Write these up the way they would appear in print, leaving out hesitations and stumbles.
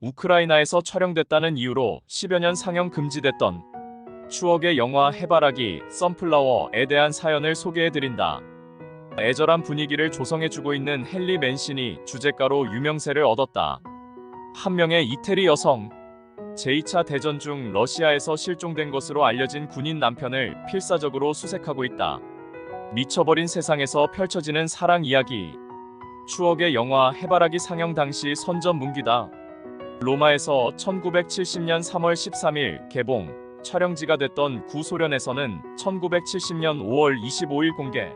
우크라이나에서 촬영됐다는 이유로 10여 년 상영 금지됐던 추억의 영화 해바라기 선플라워에 대한 사연을 소개해드린다. 애절한 분위기를 조성해주고 있는 헨리 맨신이 주제가로 유명세를 얻었다. 한 명의 이태리 여성, 제2차 대전 중 러시아에서 실종된 것으로 알려진 군인 남편을 필사적으로 수색하고 있다. 미쳐버린 세상에서 펼쳐지는 사랑 이야기. 추억의 영화 해바라기 상영 당시 선전문기다. 로마에서 1970년 3월 13일 개봉, 촬영지가 됐던 구소련에서는 1970년 5월 25일 공개,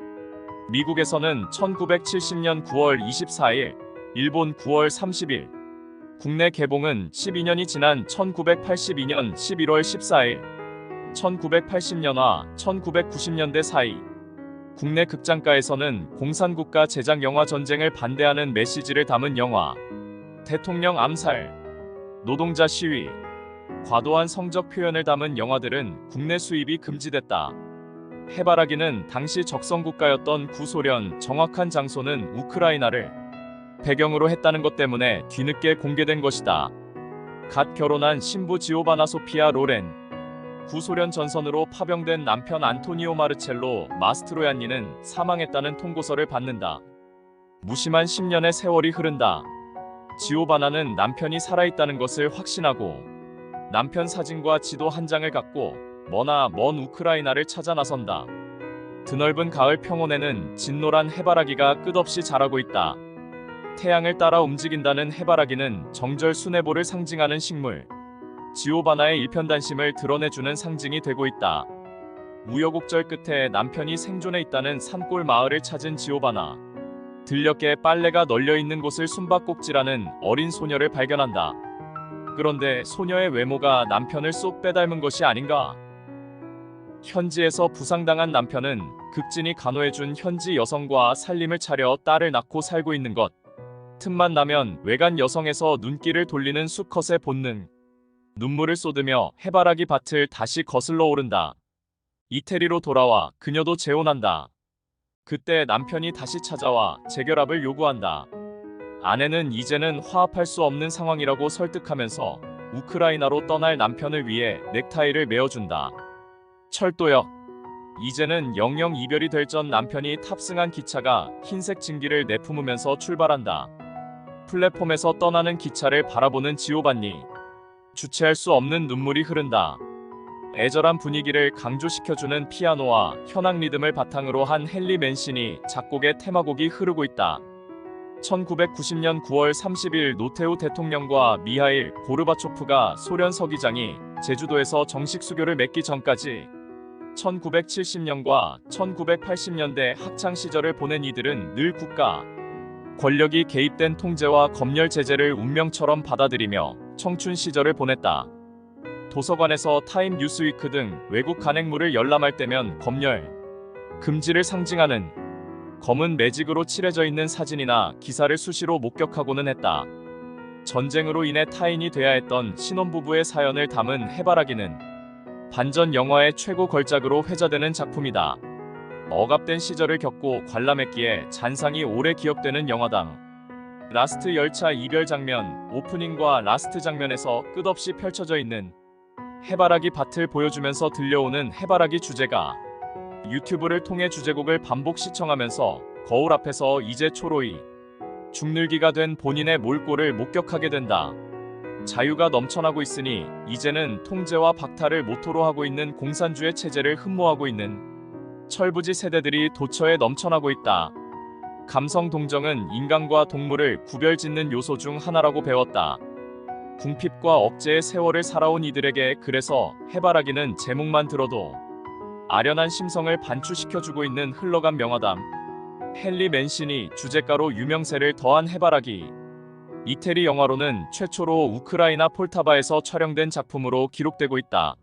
미국에서는 1970년 9월 24일, 일본 9월 30일, 국내 개봉은 12년이 지난 1982년 11월 14일, 1980년화 1990년대 사이. 국내 극장가에서는 공산국가 제작 영화 전쟁을 반대하는 메시지를 담은 영화, 대통령 암살, 노동자 시위, 과도한 성적 표현을 담은 영화들은 국내 수입이 금지됐다. 해바라기는 당시 적성국가였던 구소련, 정확한 장소는 우크라이나를 배경으로 했다는 것 때문에 뒤늦게 공개된 것이다. 갓 결혼한 신부 지오바나 소피아 로렌, 구소련 전선으로 파병된 남편 안토니오 마르첼로 마스트로얀니는 사망했다는 통고서를 받는다. 무심한 10년의 세월이 흐른다. 지오바나는 남편이 살아있다는 것을 확신하고 남편 사진과 지도 한 장을 갖고 머나 먼 우크라이나를 찾아 나선다. 드넓은 가을 평원에는 진노란 해바라기가 끝없이 자라고 있다. 태양을 따라 움직인다는 해바라기는 정절 수뇌보를 상징하는 식물, 지오바나의 일편단심을 드러내주는 상징이 되고 있다. 우여곡절 끝에 남편이 생존해 있다는 산골 마을을 찾은 지오바나. 들녘에 빨래가 널려있는 곳을 숨바꼭질하는 어린 소녀를 발견한다. 그런데 소녀의 외모가 남편을 쏙 빼닮은 것이 아닌가? 현지에서 부상당한 남편은 극진히 간호해준 현지 여성과 살림을 차려 딸을 낳고 살고 있는 것. 틈만 나면 외간 여성에서 눈길을 돌리는 수컷의 본능. 눈물을 쏟으며 해바라기 밭을 다시 거슬러 오른다. 이태리로 돌아와 그녀도 재혼한다. 그때 남편이 다시 찾아와 재결합을 요구한다. 아내는 이제는 화합할 수 없는 상황이라고 설득하면서 우크라이나로 떠날 남편을 위해 넥타이를 메어준다. 철도역. 이제는 영영 이별이 될 전 남편이 탑승한 기차가 흰색 증기를 내뿜으면서 출발한다. 플랫폼에서 떠나는 기차를 바라보는 지오반니. 주체할 수 없는 눈물이 흐른다. 애절한 분위기를 강조시켜주는 피아노와 현악 리듬을 바탕으로 한 헨리 맨신이 작곡의 테마곡이 흐르고 있다. 1990년 9월 30일 노태우 대통령과 미하일 고르바초프가 소련 서기장이 제주도에서 정식 수교를 맺기 전까지 1970년과 1980년대 학창 시절을 보낸 이들은 늘 국가 권력이 개입된 통제와 검열 제재를 운명처럼 받아들이며 청춘 시절을 보냈다. 도서관에서 타임 뉴스위크 등 외국 간행물을 열람할 때면 검열, 금지를 상징하는 검은 매직으로 칠해져 있는 사진이나 기사를 수시로 목격하고는 했다. 전쟁으로 인해 타인이 돼야 했던 신혼부부의 사연을 담은 해바라기는 반전 영화의 최고 걸작으로 회자되는 작품이다. 억압된 시절을 겪고 관람했기에 잔상이 오래 기억되는 영화당. 라스트 열차 이별 장면, 오프닝과 라스트 장면에서 끝없이 펼쳐져 있는 해바라기 밭을 보여주면서 들려오는 해바라기 주제가. 유튜브를 통해 주제곡을 반복 시청하면서 거울 앞에서 이제 초로이 죽늘기가 된 본인의 몰골을 목격하게 된다. 자유가 넘쳐나고 있으니 이제는 통제와 박탈을 모토로 하고 있는 공산주의 체제를 흠모하고 있는 철부지 세대들이 도처에 넘쳐나고 있다. 감성 동정은 인간과 동물을 구별짓는 요소 중 하나라고 배웠다. 궁핍과 억제의 세월을 살아온 이들에게 그래서 해바라기는 제목만 들어도 아련한 심성을 반추시켜주고 있는 흘러간 명화담. 헨리 맨신이 주제가로 유명세를 더한 해바라기. 이태리 영화로는 최초로 우크라이나 폴타바에서 촬영된 작품으로 기록되고 있다.